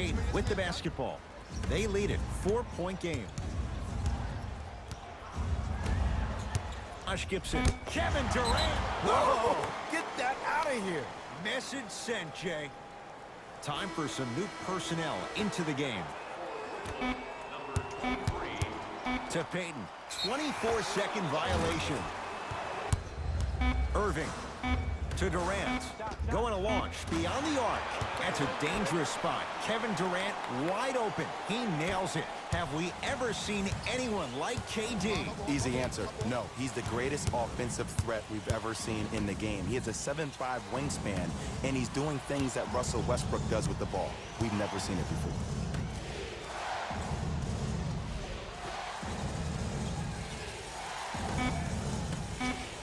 Payton with the basketball. They lead it, 4-point game. Josh Gibson. Kevin Durant. Whoa! Get that out of here. Message sent, Jay. Time for some new personnel into the game. To Payton. 24-second violation. Irving. To Durant. Going to launch beyond the arc. That's a dangerous spot. Kevin Durant wide open. He nails it. Have we ever seen anyone like KD? Easy answer. No, he's the greatest offensive threat we've ever seen in the game. He has a 7'5" wingspan, and he's doing things that Russell Westbrook does with the ball. We've never seen it before.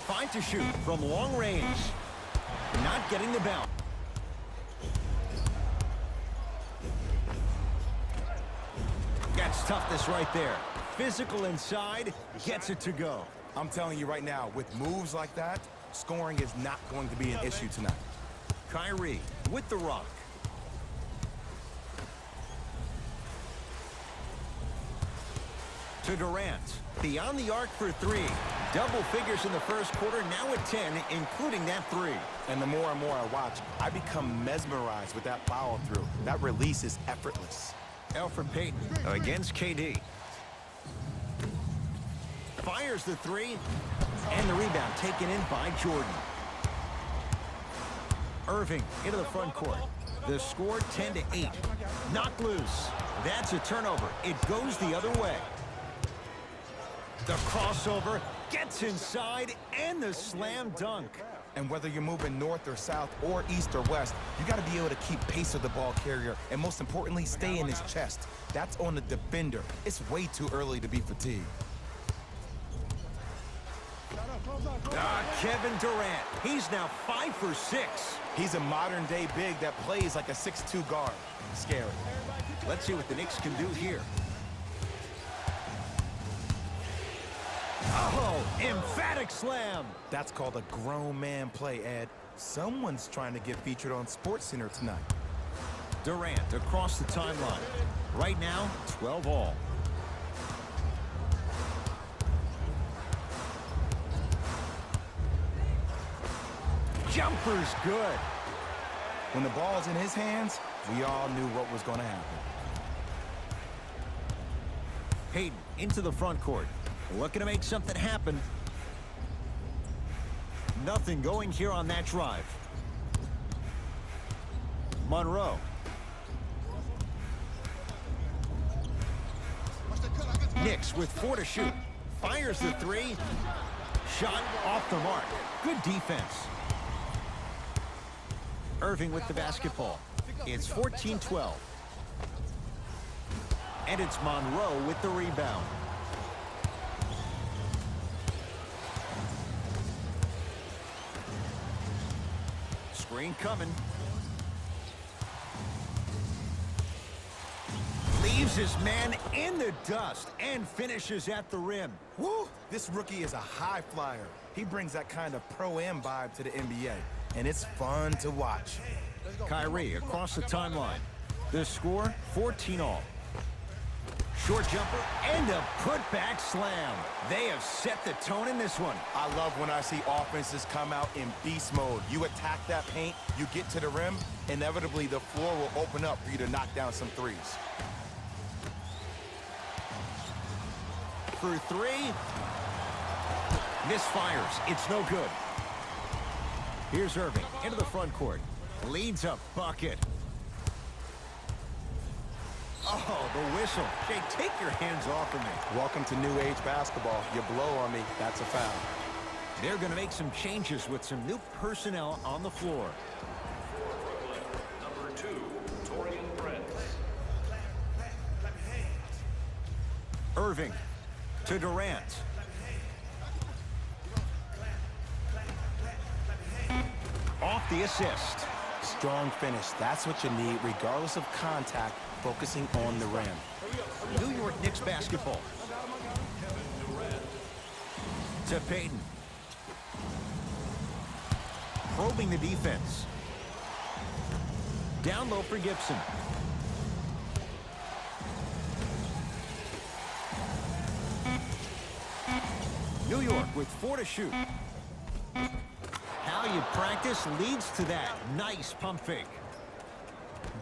Fine to shoot from long range. Not getting the bounce. Gets toughness right there. Physical inside, gets it to go. I'm telling you right now, with moves like that, scoring is not going to be an issue tonight. Kyrie with the rock. To Durant. Beyond the arc for three. Double figures in the first quarter, now at 10, including that three. And the more and more I watch, I become mesmerized with that follow-through. That release is effortless. Elfrid Payton against KD. Fires the three. And the rebound taken in by Jordan. Irving into the front court. The score 10-8. Knocked loose. That's a turnover. It goes the other way. The crossover gets inside and the slam dunk. And whether you're moving north or south or east or west, you got to be able to keep pace with the ball carrier and most importantly, stay in his chest. That's on the defender. It's way too early to be fatigued. Kevin Durant. He's now 5 for 6. He's a modern-day big that plays like a 6'2" guard. Scary. Let's see what the Knicks can do here. Oh, emphatic slam. That's called a grown man play, Ed. Someone's trying to get featured on SportsCenter tonight. Durant across the timeline. Right now, 12 all. Jumper's good. When the ball's in his hands, we all knew what was going to happen. Payton into the front court. Looking to make something happen. Nothing going here on that drive. Monroe. Knicks with 4 to shoot. Fires the three. Shot off the mark. Good defense. Irving with the basketball. It's 14-12. And it's Monroe with the rebound. Screen coming. Leaves his man in the dust and finishes at the rim. Woo! This rookie is a high flyer. He brings that kind of pro-am vibe to the NBA, and it's fun to watch. Kyrie across the timeline. The score, 14 all. Short jumper and a putback slam. They have set the tone in this one. I love when I see offenses come out in beast mode. You attack that paint, you get to the rim, inevitably the floor will open up for you to knock down some threes. For three. Misfires. It's no good. Here's Irving into the front court. Leads a bucket. Oh, the whistle. Jay, take your hands off of me. Welcome to new age basketball. You blow on me, that's a foul. They're going to make some changes with some new personnel on the floor. Number 2, Torian Prince. Irving to Durant. Off the assist. Strong finish. That's what you need, regardless of contact, focusing on the rim. New York Knicks basketball. To Payton. Probing the defense. Down low for Gibson. New York with 4 to shoot. How you practice leads to that. Nice pump fake.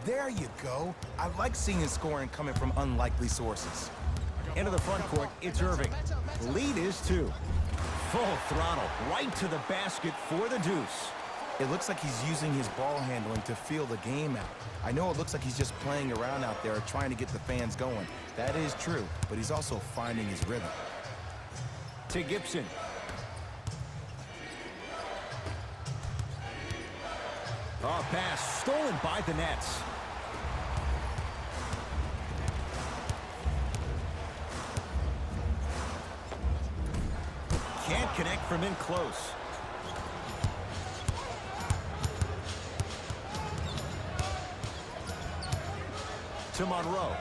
There you go. I like seeing scoring coming from unlikely sources. Into the front court, it's Irving. Lead is 2. Full throttle, right to the basket for the deuce. It looks like he's using his ball handling to feel the game out. I know it looks like he's just playing around out there trying to get the fans going. That is true, but he's also finding his rhythm. To Gibson. Oh, pass stolen by the Nets. Can't connect from in close. To Monroe.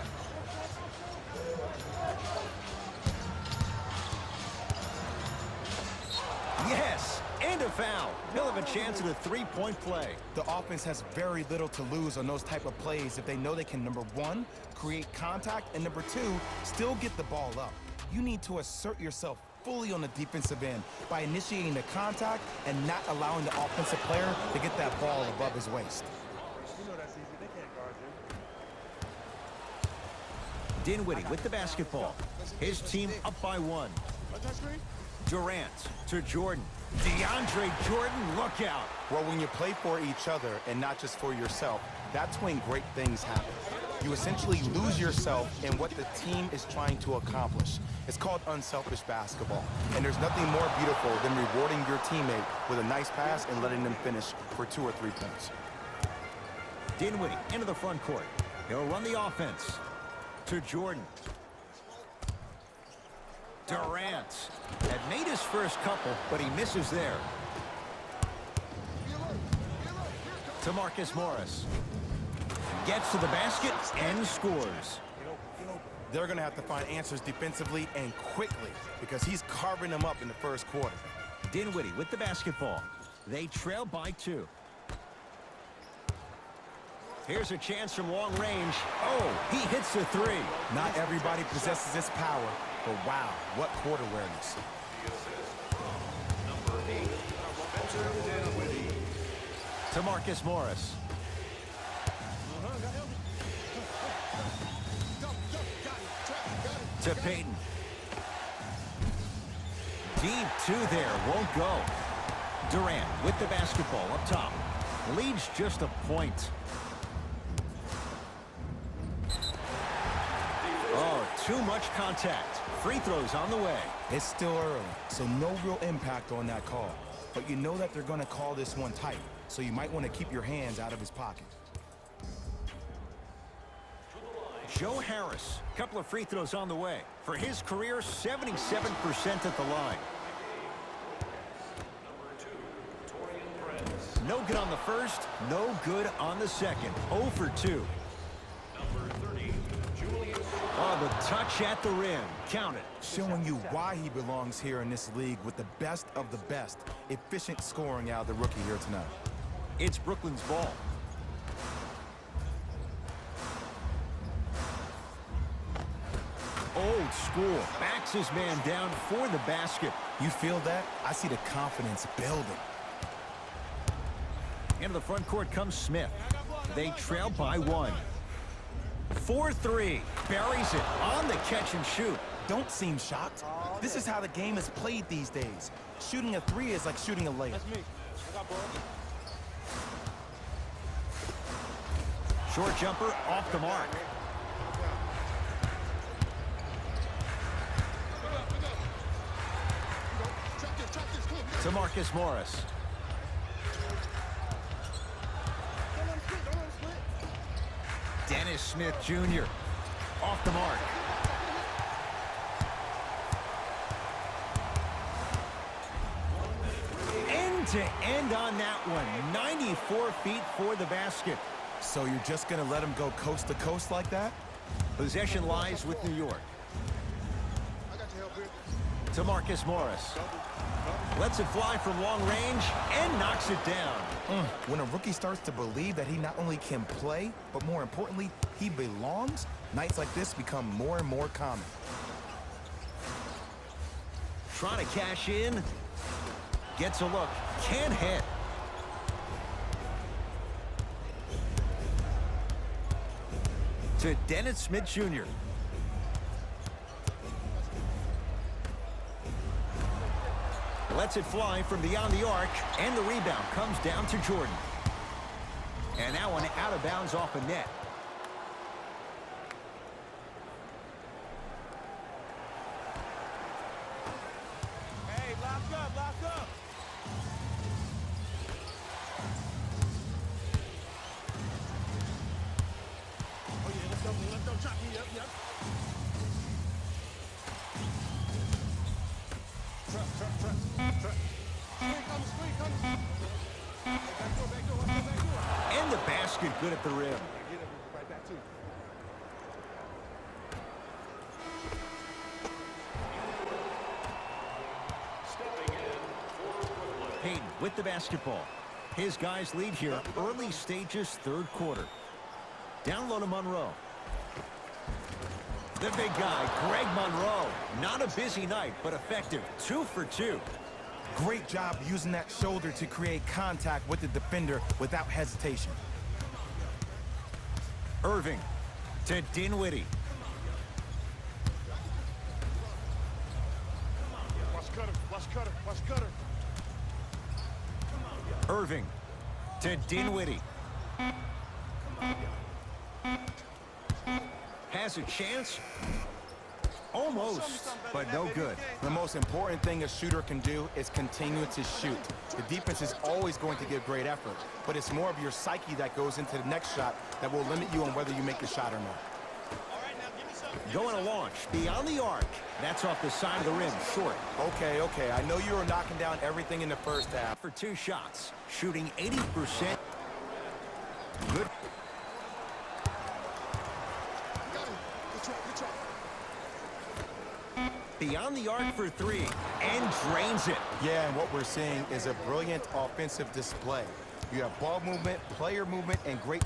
Yes, and a foul. He'll have a chance at a three-point play. The offense has very little to lose on those type of plays if they know they can, number 1, create contact, and number 2, still get the ball up. You need to assert yourself fully on the defensive end by initiating the contact and not allowing the offensive player to get that ball above his waist. Dinwiddie with the basketball. His team up by 1. Durant to Jordan. DeAndre Jordan, look out. Well, when you play for each other and not just for yourself, that's when great things happen. You essentially lose yourself in what the team is trying to accomplish. It's called unselfish basketball. And there's nothing more beautiful than rewarding your teammate with a nice pass and letting them finish for 2 or 3 points. Dinwiddie into the front court. He'll run the offense. To Jordan. Durant had made his first couple, but he misses there. To Marcus Morris. Gets to the basket and scores. They're going to have to find answers defensively and quickly because he's carving them up in the first quarter. Dinwiddie with the basketball. They trail by 2. Here's a chance from long range. Oh, he hits the 3. Not everybody possesses this power, but wow, what court awareness. Number 8, Spencer Dinwiddie. To Marcus Morris. To Payton. Deep 2 there, won't go. Durant with the basketball up top. Leads just a point. Oh, too much contact. Free throws on the way. It's still early, so no real impact on that call. But you know that they're going to call this one tight, so you might want to keep your hands out of his pocket. Joe Harris, couple of free throws on the way. For his career, 77% at the line. No good on the first, no good on the second. 0 for 2. Number 30, Julius. Oh, the touch at the rim. Count it. Showing you why he belongs here in this league with the best of the best. Efficient scoring out of the rookie here tonight. It's Brooklyn's ball. Old school. Backs his man down for the basket. You feel that? I see the confidence building. Into the front court comes Smith. They trail by 1. 4-3. Buries it on the catch and shoot. Don't seem shocked. This is how the game is played these days. Shooting a 3 is like shooting a layup. Short jumper off the mark. To Marcus Morris. Dennis Smith Jr. off the mark. End to end on that one. 94 feet for the basket. So you're just going to let him go coast to coast like that? Possession lies with New York. To Marcus Morris. Lets it fly from long range and knocks it down. When a rookie starts to believe that he not only can play, but more importantly, he belongs, nights like this become more and more common. Trying to cash in. Gets a look. Can't hit. To Dennis Smith Jr. Lets it fly from beyond the arc, and the rebound comes down to Jordan. And that one out of bounds off a net. Hey, lock up, lock up. Oh yeah, let's go, chop me up, yep. Trap. Screen coming. Back door, back door. And the basket good at the rim. Get it right back to you. Stepping in for Brooklyn. Payton with the basketball. His guys lead here, early stages, third quarter. Down low to Monroe. The big guy, Greg Monroe. Not a busy night, but effective. 2 for 2. Great job using that shoulder to create contact with the defender without hesitation. Irving to Dinwiddie. Watch Cutter. Irving to Dinwiddie. Has a chance. Almost, but no good. The most important thing a shooter can do is continue to shoot. The defense is always going to give great effort, but it's more of your psyche that goes into the next shot that will limit you on whether you make the shot or not. Going to launch beyond the arc. That's off the side of the rim, short. Okay. I know you were knocking down everything in the first half. For 2 shots, shooting 80%. Good. Beyond the arc for 3, and drains it. Yeah, and what we're seeing is a brilliant offensive display. You have ball movement, player movement, and great...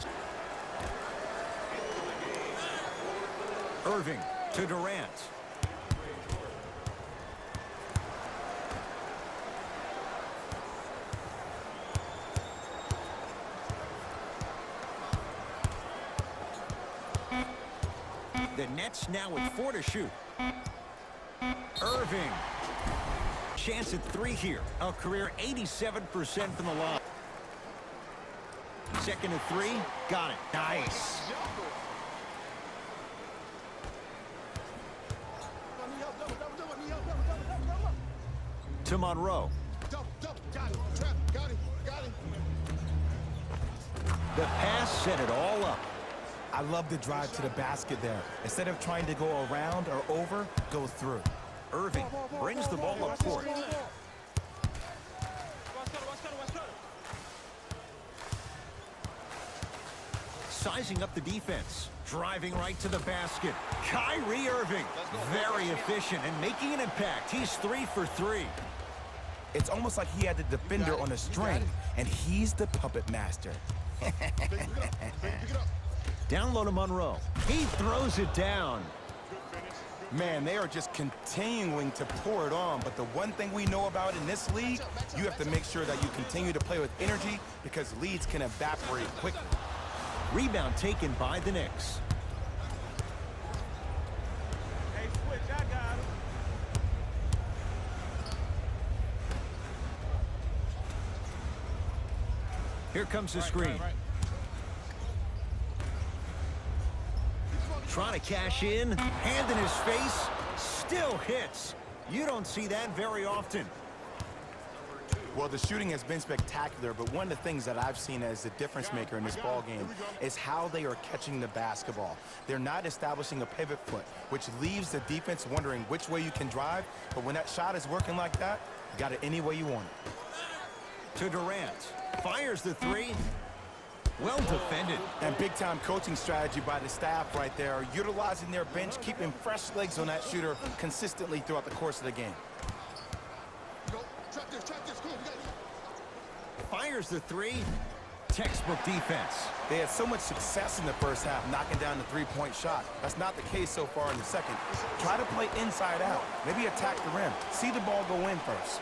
Irving to Durant. The Nets now with 4 to shoot. Irving. Chance at 3 here. A career 87% from the line. Second at 3. Got it. Nice. To Monroe. The pass set it all up. I love the drive to the basket there. Instead of trying to go around or over, go through. Irving brings the ball up court. Sizing up the defense. Driving right to the basket. Kyrie Irving. Very efficient and making an impact. He's 3 for 3. It's almost like he had the defender on a string, and he's the puppet master. Down low to Monroe. He throws it down. Man, they are just continuing to pour it on, but the one thing we know about in this league, you have to make sure that you continue to play with energy because leads can evaporate quickly. Rebound taken by the Knicks. Hey, switch, I got him. Here comes the screen. Trying to cash in. Hand in his face. Still hits. You don't see that very often. Well, the shooting has been spectacular, but one of the things that I've seen as the difference maker in this ball game is how they are catching the basketball. They're not establishing a pivot foot, which leaves the defense wondering which way you can drive, but when that shot is working like that, you got it any way you want it. To Durant. Fires the 3. Well defended. And big-time coaching strategy by the staff right there, utilizing their bench, keeping fresh legs on that shooter consistently throughout the course of the game. Fires the 3. Textbook defense. They had so much success in the first half knocking down the three-point shot. That's not the case so far in the second. Try to play inside out. Maybe attack the rim. See the ball go in first.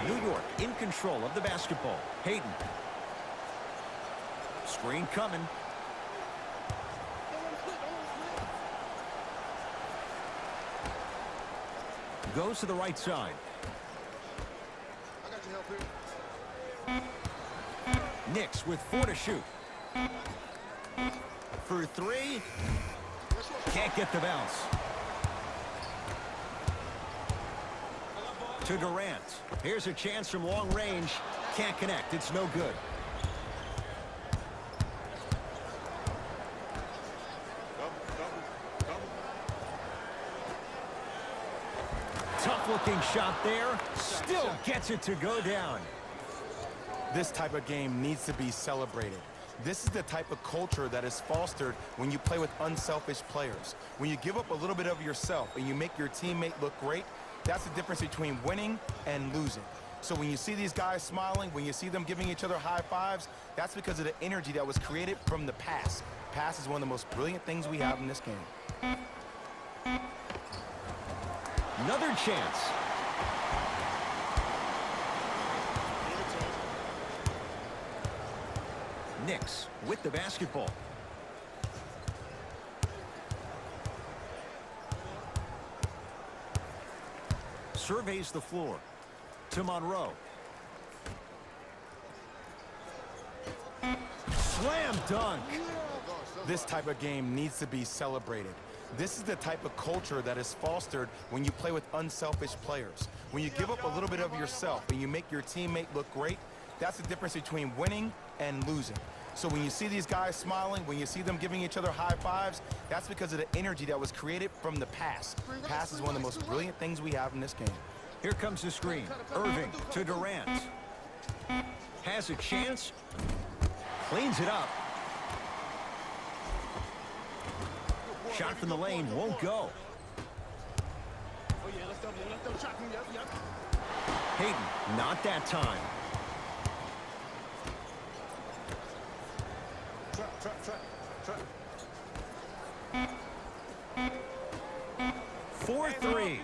New York in control of the basketball. Hayden. Screen coming. Goes to the right side. I got your help here. Knicks with 4 to shoot. For 3. Can't get the bounce. To Durant. Here's a chance from long range. Can't connect. It's no good. Tough-looking shot there. Still gets it to go down. This type of game needs to be celebrated. This is the type of culture that is fostered when you play with unselfish players. When you give up a little bit of yourself and you make your teammate look great, that's the difference between winning and losing. So when you see these guys smiling, when you see them giving each other high fives, that's because of the energy that was created from the pass. Pass is one of the most brilliant things we have in this game. Another chance. Knicks with the basketball. Surveys the floor. To Monroe. Slam dunk. This type of game needs to be celebrated. This is the type of culture that is fostered when you play with unselfish players. When you give up a little bit of yourself and you make your teammate look great, that's the difference between winning and losing. So when you see these guys smiling, when you see them giving each other high fives, that's because of the energy that was created from the pass. Pass is one of the most brilliant things we have in this game. Here comes the screen. Irving to Durant. Has a chance. Cleans it up. Shot from the lane won't go. Hayden, not that time. Trap. 4-3.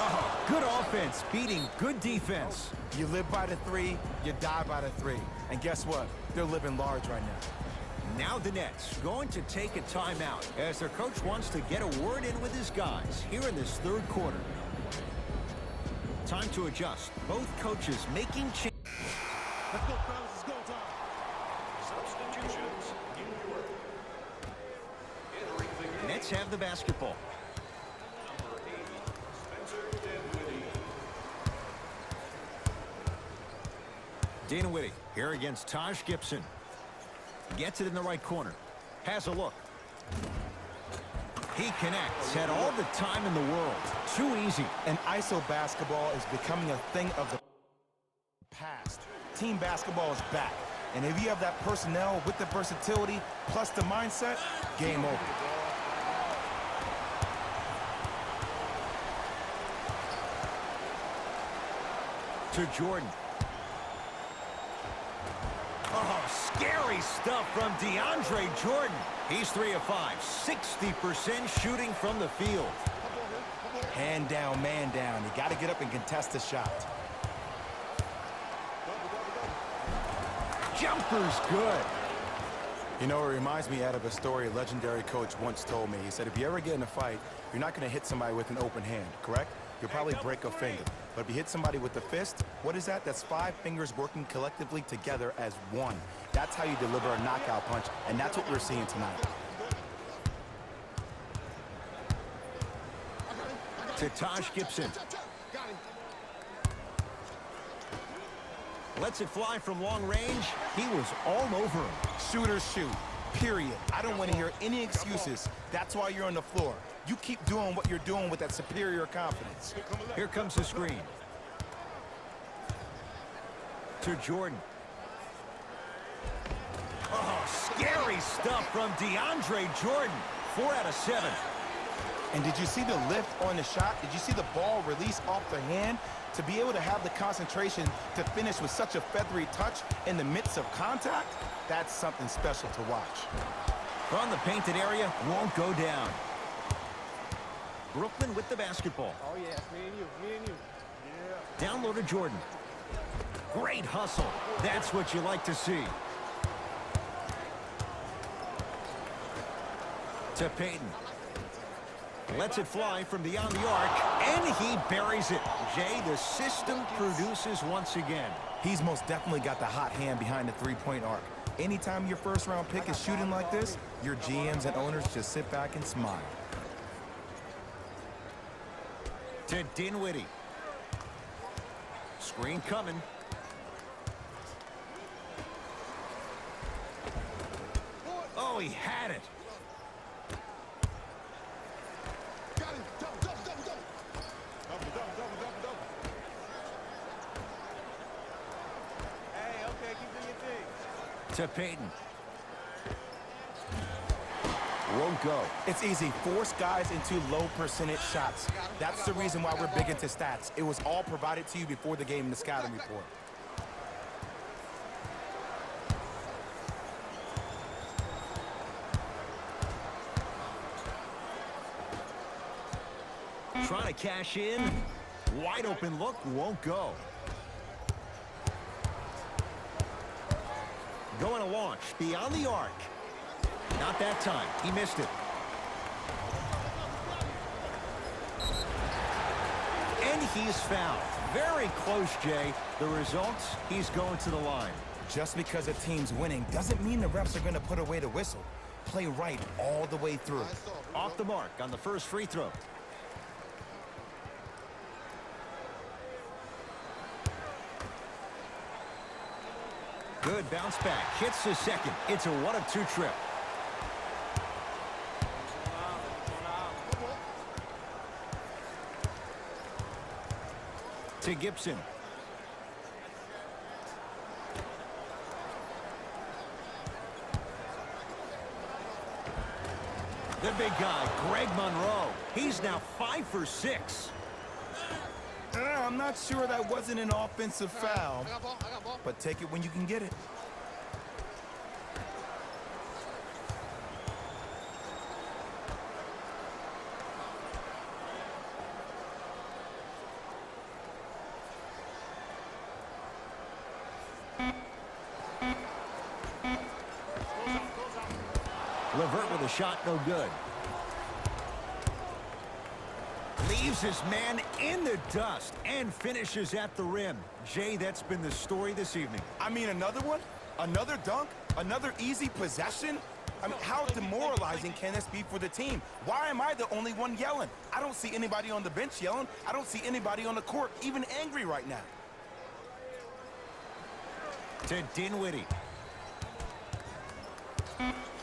Oh, good offense beating good defense. You live by the three, you die by the three. And guess what? They're living large right now. Now the Nets going to take a timeout as their coach wants to get a word in with his guys here in this third quarter. Time to adjust. Both coaches making changes. Let's go, fellas. It's go time. Substitutions. New York. Entering the game. Nets have the basketball. Number 80, Spencer Dinwiddie. Dinwiddie here against Taj Gibson. Gets it in the right corner. Has a look. He connects. Had all the time in the world. Too easy. And ISO basketball is becoming a thing of the past. Team basketball is back. And if you have that personnel with the versatility plus the mindset, game over. To Jordan. Oh, scary stuff from DeAndre Jordan. He's 3 of 5, 60% shooting from the field. Hand down, man down. You got to get up and contest the shot. Jumper's good. You know, it reminds me out of a story a legendary coach once told me. He said, if you ever get in a fight, you're not going to hit somebody with an open hand, correct? You'll probably break a finger. But if you hit somebody with the fist, what is that? That's 5 fingers working collectively together as one. That's how you deliver a knockout punch, and that's what we're seeing tonight. To Taj Gibson. Lets it fly from long range. He was all over him. Shooters shoot, period. I don't want to hear any excuses. That's why you're on the floor. You keep doing what you're doing with that superior confidence. Here comes the screen. To Jordan. Oh, scary stuff from DeAndre Jordan. 4 out of 7. And did you see the lift on the shot? Did you see the ball release off the hand? To be able to have the concentration to finish with such a feathery touch in the midst of contact, that's something special to watch. From the painted area, won't go down. Brooklyn with the basketball. Oh, yeah, it's me and you, me and you. Yeah. Down low to Jordan. Great hustle. That's what you like to see. To Payton. Lets it fly from beyond the arc, and he buries it. Jay, the system produces once again. He's most definitely got the hot hand behind the three-point arc. Anytime your first-round pick is shooting like this, your GMs and owners just sit back and smile. To Dinwiddie. Screen coming. Oh, he had it. Got him. Double, double, double, double. Double, double, double, double, double. Hey, okay, keep doing your thing. To Payton. Won't go. It's easy. Force guys into low percentage shots. That's the reason why we're big into stats. It was all provided to you before the game in the scouting report. Trying to cash in. Wide open look, won't go. Going to launch beyond the arc. Not that time. He missed it. And he's fouled. Very close, Jay. The results, he's going to the line. Just because a team's winning doesn't mean the refs are going to put away the whistle. Play right all the way through. Off the mark on the first free throw. Good bounce back. Hits the second. It's a 1-of-2 trip. To Gibson. The big guy, Greg Monroe. He's now 5 for 6. I'm not sure that wasn't an offensive foul, I got ball. but take it when you can get it. LeVert with a shot, no good. Leaves his man in the dust and finishes at the rim. Jay, that's been the story this evening. I mean, another one? Another dunk? Another easy possession? I mean, how demoralizing can this be for the team? Why am I the only one yelling? I don't see anybody on the bench yelling. I don't see anybody on the court even angry right now. To Dinwiddie.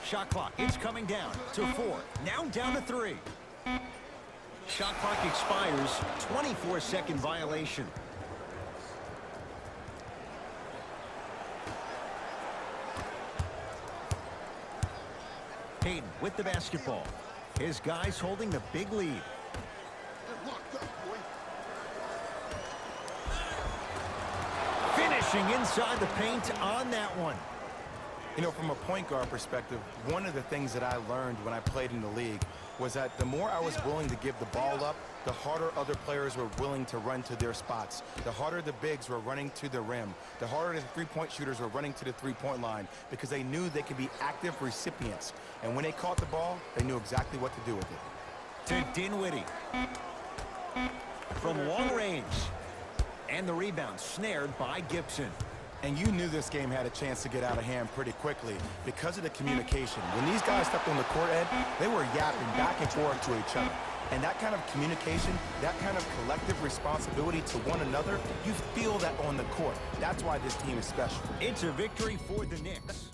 Shot clock, it's coming down to 4. Now down to 3. Shot clock expires. 24-second violation. Payton with the basketball. His guys holding the big lead. Locked up, boy. Finishing inside the paint on that one. You know, from a point guard perspective, one of the things that I learned when I played in the league was that the more I was willing to give the ball up, the harder other players were willing to run to their spots. The harder the bigs were running to the rim. The harder the three-point shooters were running to the three-point line because they knew they could be active recipients. And when they caught the ball, they knew exactly what to do with it. To Dinwiddie. From long range. And the rebound snared by Gibson. And you knew this game had a chance to get out of hand pretty quickly because of the communication. When these guys stepped on the court, Ed, they were yapping back and forth to each other. And that kind of communication, that kind of collective responsibility to one another, you feel that on the court. That's why this team is special. It's a victory for the Knicks.